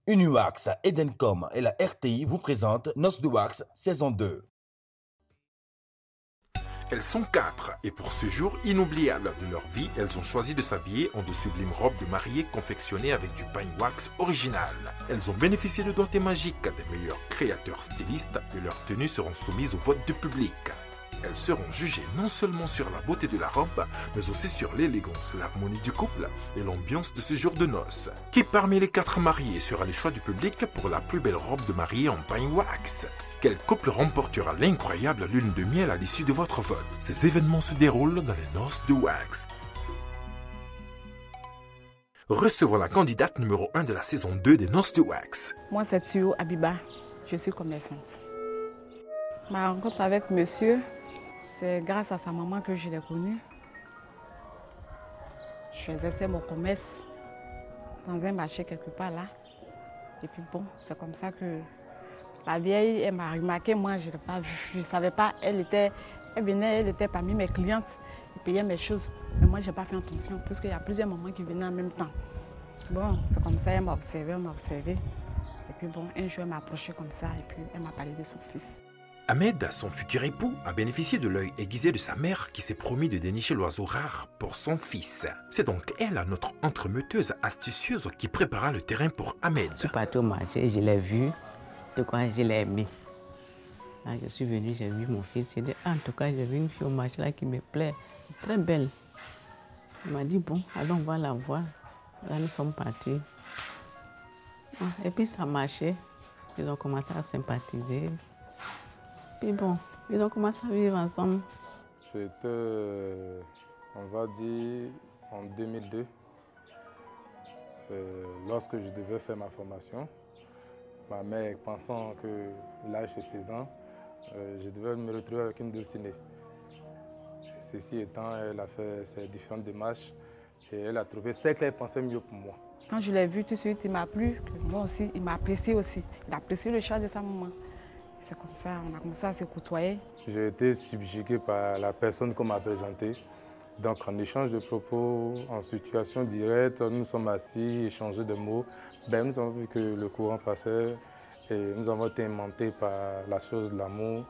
Uniwax, Edencom et la RTI vous présentent Noces de Wax, saison 2. Elles sont 4 et pour ce jour inoubliable de leur vie, elles ont choisi de s'habiller en de sublimes robes de mariée confectionnées avec du pain wax original. Elles ont bénéficié de doigtés magiques des meilleurs créateurs stylistes et leurs tenues seront soumises au vote du public. Elles seront jugées non seulement sur la beauté de la robe, mais aussi sur l'élégance, l'harmonie du couple et l'ambiance de ce jour de noces. Qui parmi les 4 mariés sera le choix du public pour la plus belle robe de mariée en pain wax? Quel couple remportera l'incroyable lune de miel à l'issue de votre vote? Ces événements se déroulent dans les noces de wax. Recevons la candidate numéro 1 de la saison 2 des noces de wax. Moi, c'est Tuyo Abiba. Je suis commerçante. Ma rencontre avec monsieur, c'est grâce à sa maman que je l'ai connu. Je faisais mon commerce dans un marché quelque part là. Et puis bon, c'est comme ça que la vieille, elle m'a remarqué. Moi, je ne l'ai pas vue. Je ne savais pas. Elle était parmi mes clientes. Elle payait mes choses. Mais moi, je n'ai pas fait attention puisqu'il y a plusieurs mamans qui venaient en même temps. Bon, c'est comme ça, elle m'a observé. Et puis bon, un jour, elle m'a approché comme ça et puis elle m'a parlé de son fils. Ahmed, son futur époux, a bénéficié de l'œil aiguisé de sa mère qui s'est promis de dénicher l'oiseau rare pour son fils. C'est donc elle, notre entremetteuse astucieuse, qui prépara le terrain pour Ahmed. Je suis partie au marché, je l'ai vu, de quoi je l'ai aimé. Là, je suis venue, j'ai vu mon fils, j'ai dit, en tout cas, j'ai vu une fille au marché là qui me plaît, très belle. Il m'a dit, bon, allons, on va la voir. Là, nous sommes partis. Et puis, ça marchait. Ils ont commencé à sympathiser. Puis bon, ils ont commencé à vivre ensemble. C'était, on va dire, en 2002, lorsque je devais faire ma formation. Ma mère, pensant que l'âge se faisant, je devais me retrouver avec une dulcinée. Ceci étant, elle a fait ses différentes démarches et elle a trouvé ce qu'elle pensait mieux pour moi. Quand je l'ai vu tout de suite, il m'a plu. Moi aussi, il m'a apprécié aussi. Il a apprécié le choix de sa maman. C'est comme ça, on a commencé à se côtoyer. J'ai été subjugué par la personne qu'on m'a présentée. Donc en échange de propos, en situation directe, nous sommes assis, échangé de mots. Nous avons vu que le courant passait et nous avons été aimantés par la chose de l'amour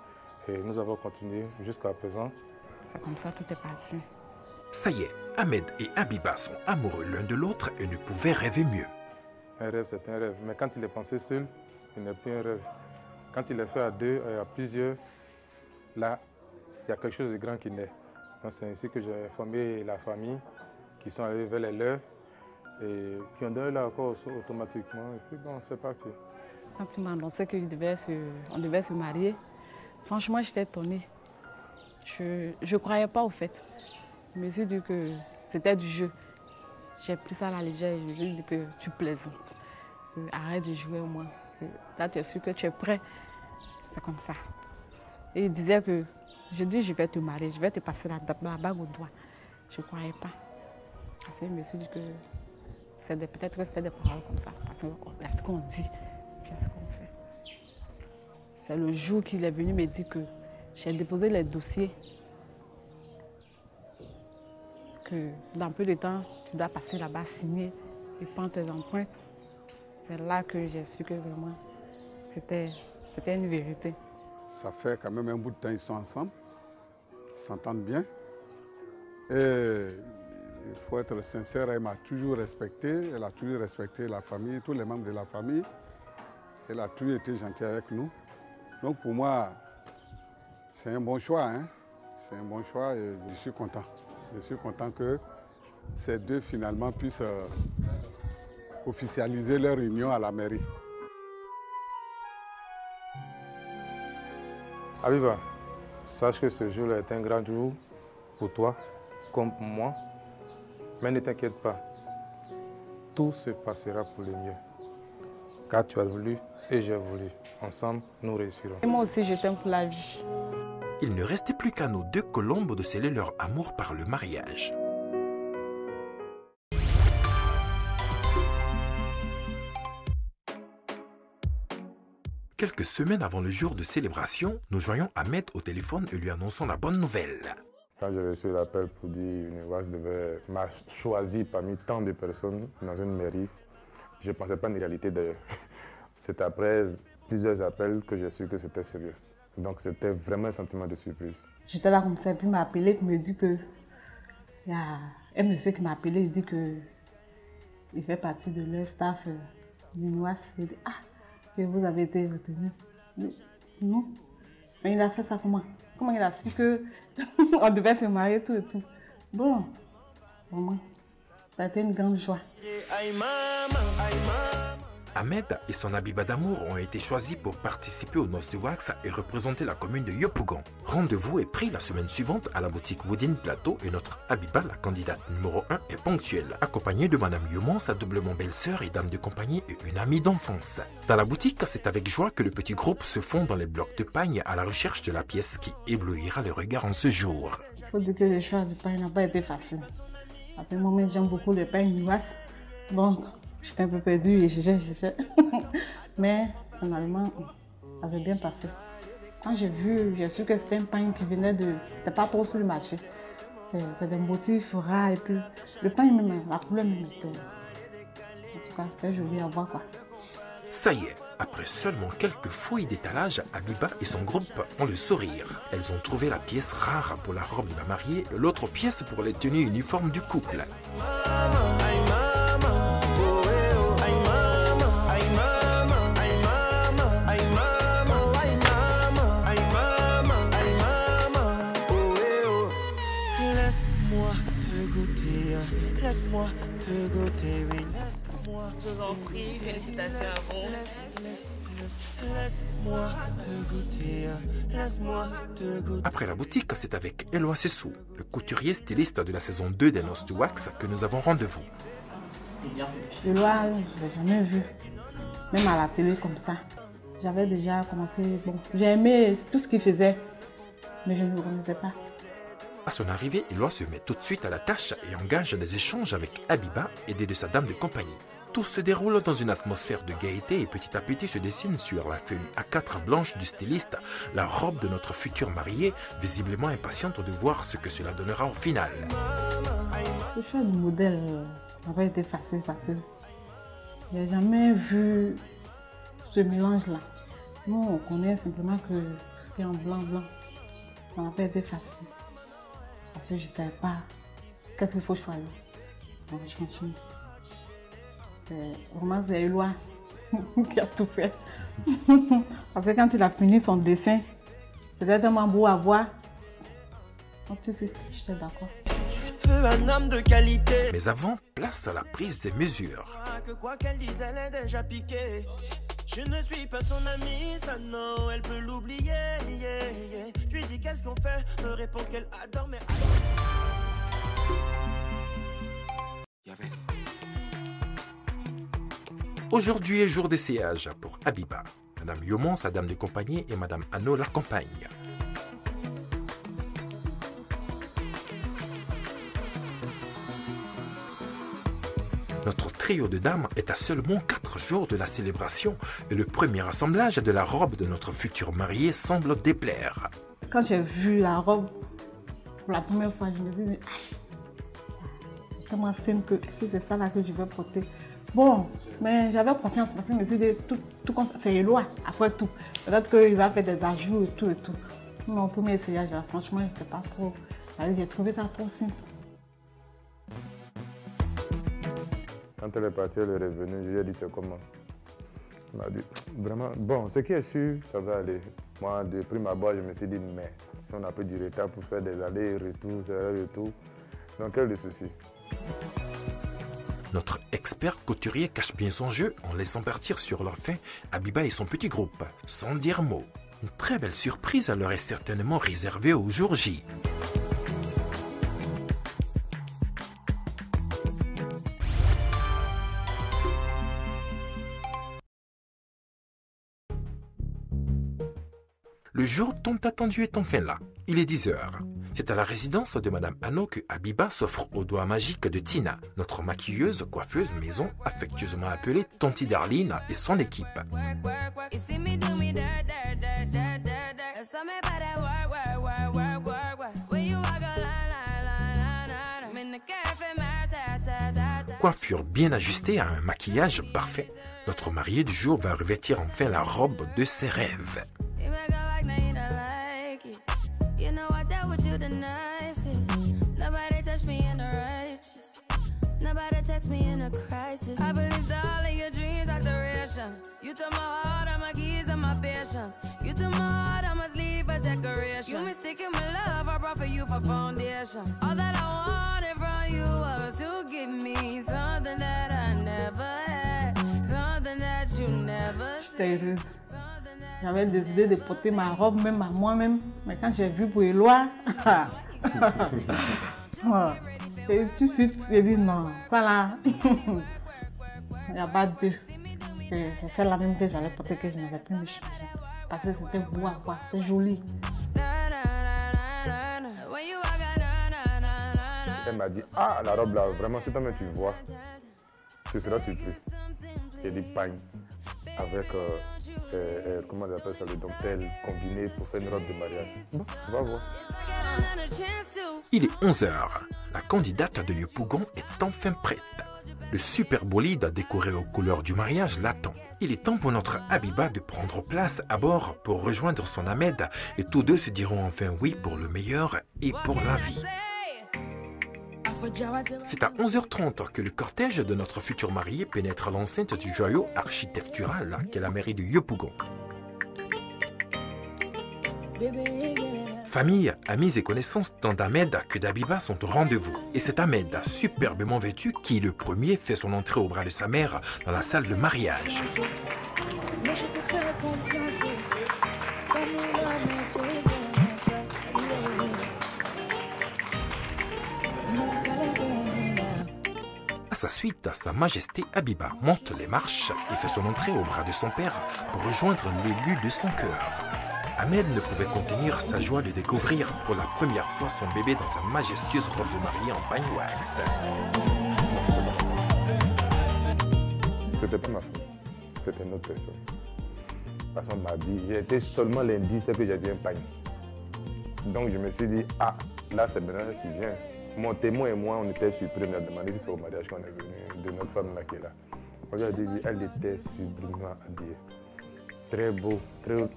et nous avons continué jusqu'à présent. C'est comme ça, tout est parti. Ça y est, Ahmed et Abiba sont amoureux l'un de l'autre et ne pouvaient rêver mieux. Un rêve, c'est un rêve, mais quand il est pensé seul, il n'est plus un rêve. Quand il est fait à deux et à plusieurs, là, il y a quelque chose de grand qui naît. C'est ainsi que j'ai formé la famille, qui sont allés vers les leurs et qui ont donné leur accord automatiquement. Et puis bon, c'est parti. Quand il m'a annoncé qu'on devait se marier, franchement, j'étais étonnée. Je ne croyais pas au fait. Je me suis dit que c'était du jeu. J'ai pris ça à la légère et je me suis dit que tu plaisantes. Arrête de jouer au moins. Là, tu es sûr que tu es prêt. C'est comme ça. Et il disait que, je dis, je vais te marier, je vais te passer la bague au doigt. Je ne croyais pas. Parce que je me suis dit que peut-être que c'était des paroles comme ça. Parce qu'il y a ce qu'on dit, puis il y a ce qu'on fait. C'est le jour qu'il est venu me dire que j'ai déposé les dossiers. Que dans peu de temps, tu dois passer là-bas, signer et prendre tes empreintes. C'est là que j'ai su que vraiment, c'était une vérité. Ça fait quand même un bout de temps qu'ils sont ensemble, ils s'entendent bien. Et il faut être sincère, elle m'a toujours respecté, elle a toujours respecté la famille, tous les membres de la famille. Elle a toujours été gentille avec nous. Donc pour moi, c'est un bon choix, hein? C'est un bon choix et je suis content. Je suis content que ces deux finalement puissent officialiser leur union à la mairie. Abiba, sache que ce jour-là est un grand jour pour toi, comme pour moi. Mais ne t'inquiète pas, tout se passera pour le mieux. Car tu as voulu et j'ai voulu. Ensemble, nous réussirons. Et moi aussi, je t'aime pour la vie. Il ne restait plus qu'à nos deux colombes de sceller leur amour par le mariage. Quelques semaines avant le jour de célébration, nous joignons Ahmed au téléphone et lui annonçons la bonne nouvelle. Quand j'ai reçu l'appel pour dire que Uniwax m'a choisi parmi tant de personnes dans une mairie, Je ne pensais pas en réalité d'ailleurs. C'est après plusieurs appels que j'ai su que c'était sérieux. Donc c'était vraiment un sentiment de surprise. J'étais là comme ça, et puis il m'a appelé, il me dit que il y a un monsieur qui m'a appelé, il dit que il fait partie de leur staff l'UNIWAS. Il dit, ah, que vous avez été retenu. Non. Mais il a fait ça comment? Comment il a su qu'on devait se marier, tout et tout. Bon, vraiment, ça a été une grande joie. Ahmed et son Abiba d'amour ont été choisis pour participer aux noces de wax et représenter la commune de Yopougon. Rendez-vous est pris la semaine suivante à la boutique Woodin Plateau et notre Abiba, la candidate numéro 1, est ponctuelle, accompagnée de Madame Yomon, sa doublement belle-sœur et dame de compagnie et une amie d'enfance. Dans la boutique, c'est avec joie que le petit groupe se fond dans les blocs de pagne à la recherche de la pièce qui éblouira le regard en ce jour. Il faut dire que le choix du pain n'a pas été facile. À ce moment, j'aime beaucoup le pain du wax. Bon, j'étais un peu perdue et j'ai. Mais finalement, ça avait bien passé. Quand j'ai su que c'était un pain qui venait de... C'était pas trop sur le marché. C'est des motifs rares et puis le pain même, la couleur même était... En tout cas, c'était joli à voir quoi. Ça y est, après seulement quelques fouilles d'étalage, Abiba et son groupe ont le sourire. Elles ont trouvé la pièce rare pour la robe de la mariée, l'autre pièce pour les tenues uniformes du couple. Laisse-moi te goûter, oui, laisse-moi. Je vous en prie, félicitations à vous. Laisse-moi te goûter, laisse-moi te goûter. Après la boutique, c'est avec Eloi Sessou, le couturier styliste de la saison 2 des Noces du Wax, que nous avons rendez-vous. Eloi, je ne l'ai jamais vu, même à la télé comme ça. J'avais déjà commencé, bon, j'ai aimé tout ce qu'il faisait, mais je ne le connaissais pas. À son arrivée, Eloi se met tout de suite à la tâche et engage des échanges avec Abiba, aidée de sa dame de compagnie. Tout se déroule dans une atmosphère de gaieté et petit à petit se dessine sur la feuille A4 blanche du styliste la robe de notre future mariée, visiblement impatiente de voir ce que cela donnera au final. Le choix du modèle n'a pas été facile parce que je n'ai jamais vu ce mélange-là. Nous, on connaît simplement que tout ce qui est en blanc, ça n'a pas été facile. Parce que je ne savais pas qu'est-ce qu'il faut choisir. Donc je continue. Vraiment, c'est Eloi qui a tout fait. Parce que quand il a fini son dessin, c'était tellement beau à voir. Donc tout de suite, j'étais d'accord. Un homme de qualité. Mais avant, place à la prise des mesures. Que quoi qu'elle dise, elle est déjà piquée. Je ne suis pas son amie, ça non, elle peut l'oublier. Je lui dis qu'est-ce qu'on fait, me répond qu'elle adore, mais... Aujourd'hui est jour d'essayage pour Abiba. Madame Yomon, sa dame de compagnie, et Madame Anno l'accompagne. Notre trio de dames est à seulement 4 jours de la célébration et le premier assemblage de la robe de notre future mariée semble déplaire. Quand j'ai vu la robe pour la première fois, je me suis dit, c'est tellement simple que c'est ça là que je vais porter. Bon, mais j'avais confiance parce que je me suis dit, tout c'est Eloi, après tout. Peut-être qu'il va faire des ajouts et tout et tout. Mon premier essayage, là, franchement, je n'étais pas trop... J'ai trouvé ça trop simple. Quand elle est partie, elle est revenue, je lui ai dit c'est comment. Elle m'a dit, vraiment, bon, ce qui est sûr, ça va aller. Moi, de prime abord, je me suis dit, mais si on a pris du retard pour faire des allers-retours, des allers-retours, donc quel est le souci? Notre expert couturier cache bien son jeu en laissant partir sur leur fin Abiba et son petit groupe, sans dire mot. Une très belle surprise leur est certainement réservée au jour J. Le jour tant attendu est enfin là. Il est 10 h. C'est à la résidence de Madame Anno que Abiba s'offre au doigt magique de Tina, notre maquilleuse, coiffeuse maison, affectueusement appelée Tonti Darline et son équipe. coiffure bien ajustée à un maquillage parfait, notre marié du jour va revêtir enfin la robe de ses rêves. J'étais heureuse. J'avais décidé de porter ma robe même à moi-même. Mais quand j'ai vu pour Éloi, et tout de suite, j'ai dit non, ça là, il n'y a pas de deux. C'est celle-là même que j'allais porter que je n'avais plus de changer. Parce que c'était beau à voir, c'était joli. Elle m'a dit, ah, la robe là, vraiment, si toi tu vois, tu seras surpris. Il y a des pagnes avec, comment on appelle ça, des dentelles combinées pour faire une robe de mariage. Bon, tu vas voir. Il est 11h. La candidate de Yopougon est enfin prête. Le super bolide décoré aux couleurs du mariage l'attend. Il est temps pour notre Habiba de prendre place à bord pour rejoindre son Ahmed et tous deux se diront enfin oui pour le meilleur et pour la vie. C'est à 11h30 que le cortège de notre futur marié pénètre l'enceinte du joyau architectural qu'est la mairie de Yopougon. Famille, amis et connaissances tant d'Ahmed que d'Habiba sont au rendez-vous. Et c'est Ahmed, superbement vêtu, qui le premier fait son entrée au bras de sa mère dans la salle de mariage. À sa suite, Sa Majesté Habiba monte les marches et fait son entrée au bras de son père pour rejoindre l'élu de son cœur. Ahmed ne pouvait contenir sa joie de découvrir pour la première fois son bébé dans sa majestueuse robe de mariée en pagne wax. C'était pas ma femme, c'était une autre personne. Parce qu'on m'a dit, j'ai été seulement l'indice que j'avais un pagne. Donc je me suis dit, ah, là c'est maintenant qui vient. Mon témoin et moi, on était surpris, on a demandé si c'est au mariage qu'on est venu de notre femme là qui est là. On lui a dit, elle était sublimement habillée. Très beau,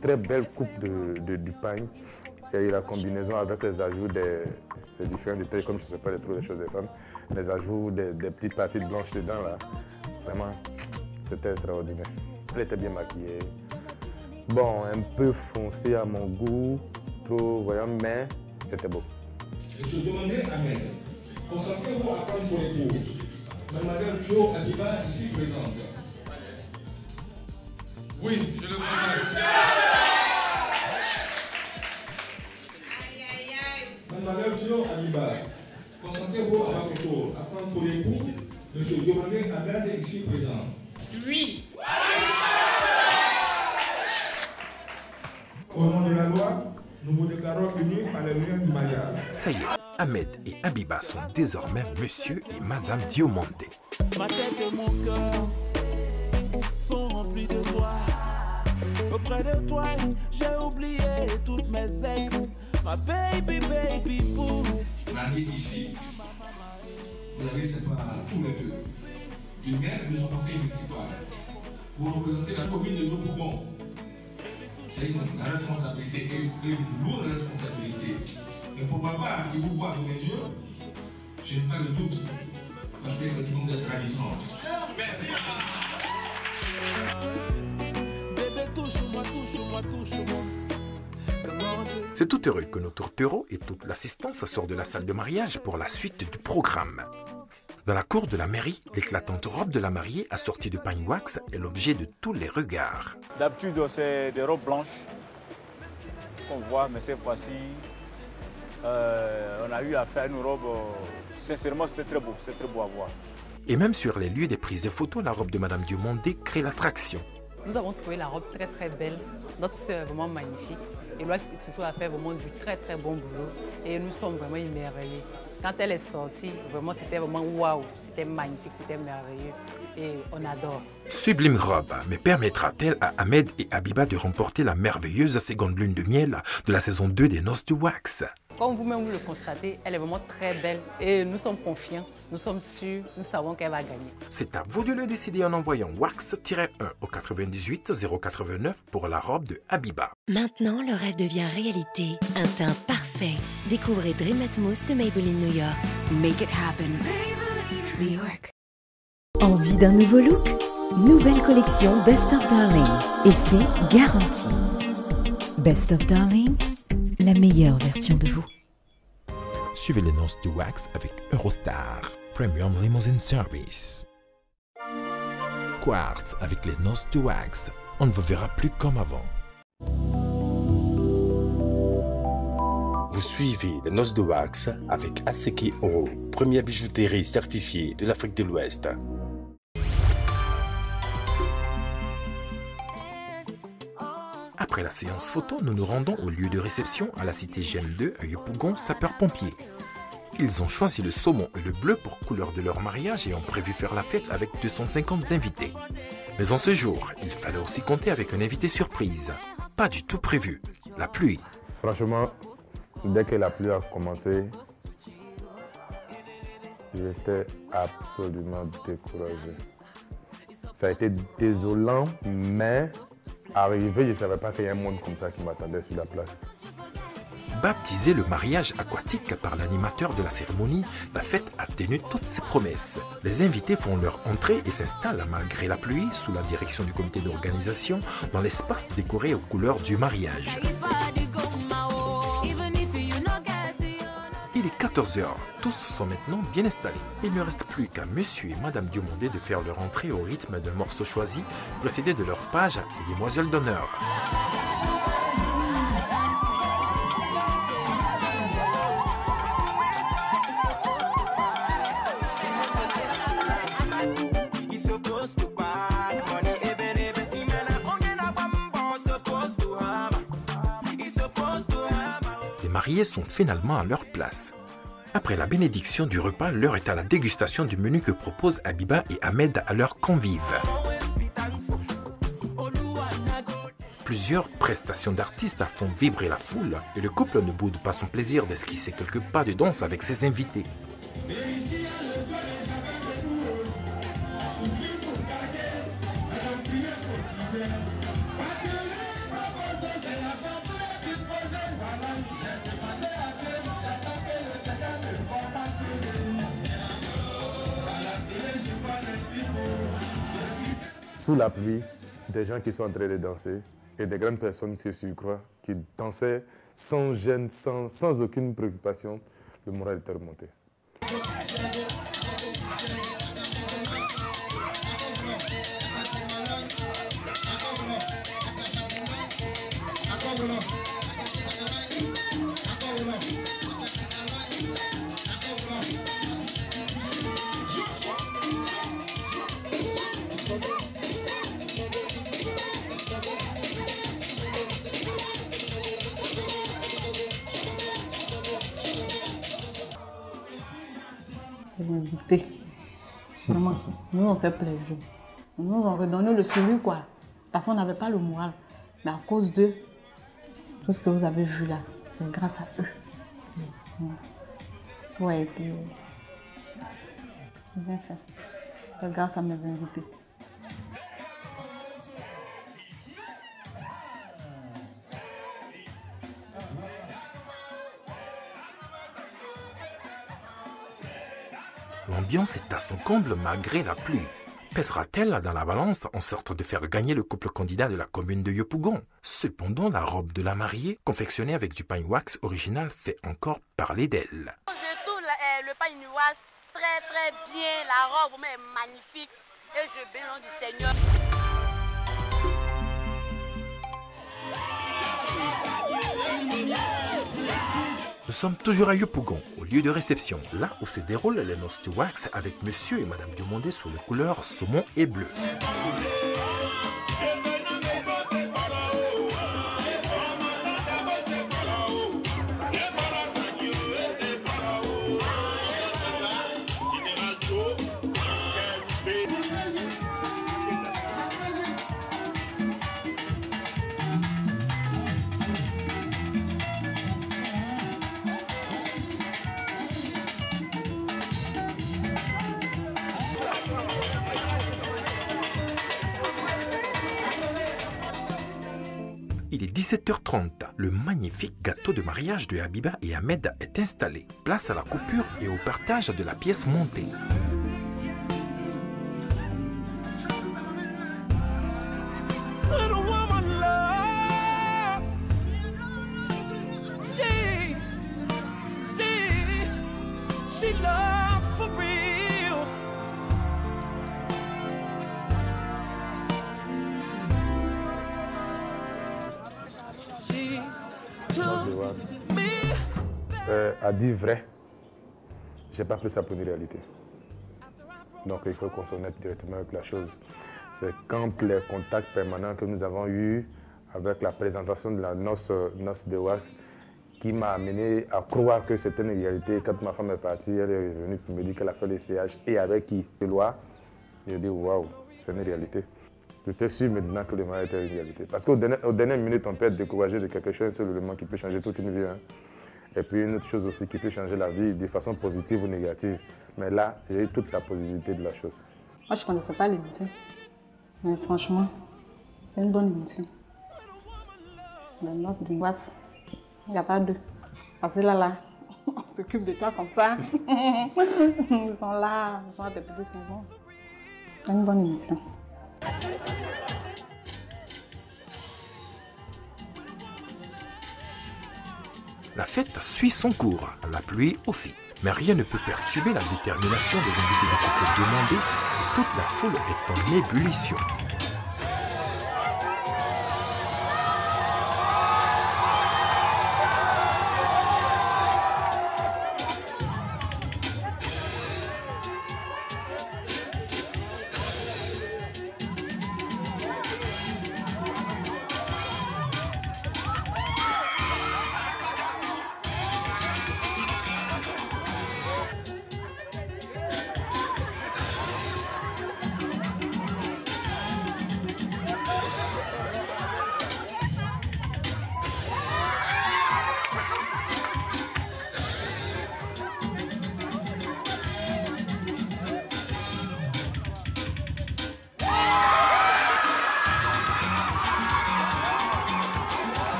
très belle coupe du pagne. Il y a eu la combinaison avec les ajouts des différents détails, comme je ne sais pas les choses des femmes, les ajouts des petites parties blanches dedans là. Vraiment, c'était extraordinaire. Elle était bien maquillée. Bon, un peu foncé à mon goût, trop voyant, mais c'était beau. Je te demandais, Ahmed, concentrez-vous à prendre pour les cours. Mademoiselle Jo Habiba, ici présente. Oui, je le vois. Mademoiselle Jo Habiba, concentrez-vous à votre tour à prendre pour les cours. Monsieur, demandez à Ahmed ici présent. Oui. Au nom de la loi, nous vous déclarons unis par les liens du mariage. Ça y est, Ahmed et Habiba sont désormais monsieur et madame Diomandé. Ma tête et mon cœur sont remplis de toi. Auprès de toi, j'ai oublié toutes mes ex. Ma baby, baby, boo. L'année ici, vous avez c'est pas tous les deux. Une maire de son conseil municipal. Vous représentez la commune de Yopougon. C'est une responsabilité et une lourde responsabilité. Et pour ma part, qui vous vois dans les yeux, je n'ai pas de doute. Parce qu'effectivement, vous êtes ravissante. Merci. Bébé, touche-moi, touche-moi, touche-moi. C'est tout heureux que notre taureau et toute l'assistance sortent de la salle de mariage pour la suite du programme. Dans la cour de la mairie, l'éclatante robe de la mariée assortie de pagne wax est l'objet de tous les regards. D'habitude, c'est des robes blanches qu'on voit, mais cette fois-ci, on a eu à faire une robe. Sincèrement, c'était très beau à voir. Et même sur les lieux des prises de photos, la robe de Madame Diomandé crée l'attraction. Nous avons trouvé la robe très très belle. Notre soeur est vraiment magnifique. Et Éloi Suso a fait vraiment du très très bon boulot. Et nous sommes vraiment émerveillés. Quand elle est sortie, vraiment c'était vraiment waouh. C'était magnifique, c'était merveilleux. Et on adore. Sublime robe, mais permettra-t-elle à Ahmed et Habiba de remporter la merveilleuse seconde lune de miel de la saison 2 des Noces du Wax? Comme vous-même vous le constatez, elle est vraiment très belle et nous sommes confiants, nous sommes sûrs, nous savons qu'elle va gagner. C'est à vous de le décider en envoyant WAX-1 au 98 089 pour la robe de Habiba. Maintenant, le rêve devient réalité. Un teint parfait. Découvrez Dream Atmos de Maybelline New York. Make it happen. New York. Envie d'un nouveau look? Nouvelle collection Best of Darling. Effet garanti. Best of Darling, la meilleure version de vous. Suivez les noces de Wax avec Eurostar, Premium Limousine Service. Quartz avec les noces de Wax, on ne vous verra plus comme avant. Vous suivez les noces de Wax avec Aseki Oro, première bijouterie certifiée de l'Afrique de l'Ouest. Après la séance photo, nous nous rendons au lieu de réception à la cité GM2 à Yopougon, sapeurs-pompiers. Ils ont choisi le saumon et le bleu pour couleur de leur mariage et ont prévu faire la fête avec 250 invités. Mais en ce jour, il fallait aussi compter avec un invité surprise. Pas du tout prévu, la pluie. Franchement, dès que la pluie a commencé, j'étais absolument découragé. Ça a été désolant, mais arrivé, je ne savais pas qu'il y a un monde comme ça qui m'attendait sur la place. Baptisé le mariage aquatique par l'animateur de la cérémonie, la fête a tenu toutes ses promesses. Les invités font leur entrée et s'installent malgré la pluie sous la direction du comité d'organisation dans l'espace décoré aux couleurs du mariage. Il est 14h, tous sont maintenant bien installés. Il ne reste plus qu'à monsieur et madame Diomondé de faire leur entrée au rythme d'un morceau choisi, précédé de leur page et demoiselles d'honneur. Les mariés sont finalement à leur place. Après la bénédiction du repas, l'heure est à la dégustation du menu que proposent Habiba et Ahmed à leurs convives. Plusieurs prestations d'artistes font vibrer la foule et le couple ne boude pas son plaisir d'esquisser quelques pas de danse avec ses invités. Sous la pluie, des gens qui sont en train de danser et des grandes personnes qui se croient, qui dansaient sans gêne, sans aucune préoccupation, le moral était remonté. Invité. Vraiment, nous on fait plaisir. Nous on redonne le sourire quoi. Parce qu'on n'avait pas le moral. Mais à cause d'eux, tout ce que vous avez vu là, c'est grâce à eux. Ouais, et puis bien fait. C'est grâce à mes invités. L'ambiance est à son comble malgré la pluie. Pèsera-t-elle dans la balance en sorte de faire gagner le couple candidat de la commune de Yopougon? Cependant, la robe de la mariée, confectionnée avec du pain wax original, fait encore parler d'elle. Je trouve le pain wax très bien, la robe est magnifique et je bénis le nom du Seigneur. Nous sommes toujours à Yopougon, au lieu de réception, là où se déroulent les noces de wax avec monsieur et madame Diomondé sous les couleurs saumon et bleu. il est 17h30. Le magnifique gâteau de mariage de Habiba et Ahmed est installé. Place à la coupure et au partage de la pièce montée. À dire vrai, j'ai pas pris ça pour une réalité. Donc il faut qu'on s'en mette directement avec la chose. C'est quand les contacts permanents que nous avons eus avec la présentation de la noce de Wax qui m'a amené à croire que c'était une réalité. Quand ma femme est partie, elle est revenue pour me dire qu'elle a fait les CH et avec qui? Loi. J'ai dit waouh, c'est une réalité. J'étais sûr maintenant que le mariage était une réalité. Parce qu'au dernière minute, on peut être découragé de quelque chose, c'est l'élément qui peut changer toute une vie. Hein. Et puis une autre chose aussi qui peut changer la vie de façon positive ou négative. Mais là, j'ai eu toute la positivité de la chose. Moi, je ne connaissais pas l'émission. Mais franchement, c'est une bonne émission. Les noces de Wax, il n'y a pas deux. Parce que là, on s'occupe de toi comme ça. Ils sont là, ils sont à tes petits souvenirs. C'est une bonne émission. La fête suit son cours, la pluie aussi. Mais rien ne peut perturber la détermination des invités de Coco Diomandé et toute la foule est en ébullition.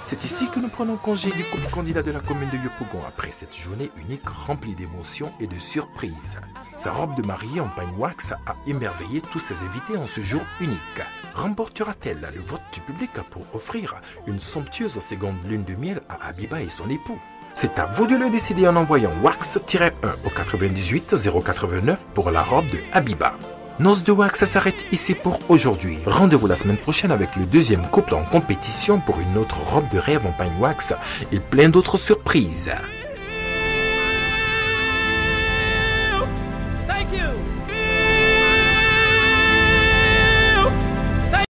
C'est ici que nous prenons congé du couple candidat de la commune de Yopougon après cette journée unique remplie d'émotions et de surprises. Sa robe de mariée en pagne wax a émerveillé tous ses invités en ce jour unique. Remportera-t-elle le vote du public pour offrir une somptueuse seconde lune de miel à Habiba et son époux? C'est à vous de le décider en envoyant wax-1 au 98 089 pour la robe de Habiba. Noces de Wax s'arrête ici pour aujourd'hui. Rendez-vous la semaine prochaine avec le deuxième couple en compétition pour une autre robe de rêve en pagne wax et plein d'autres surprises. Thank you.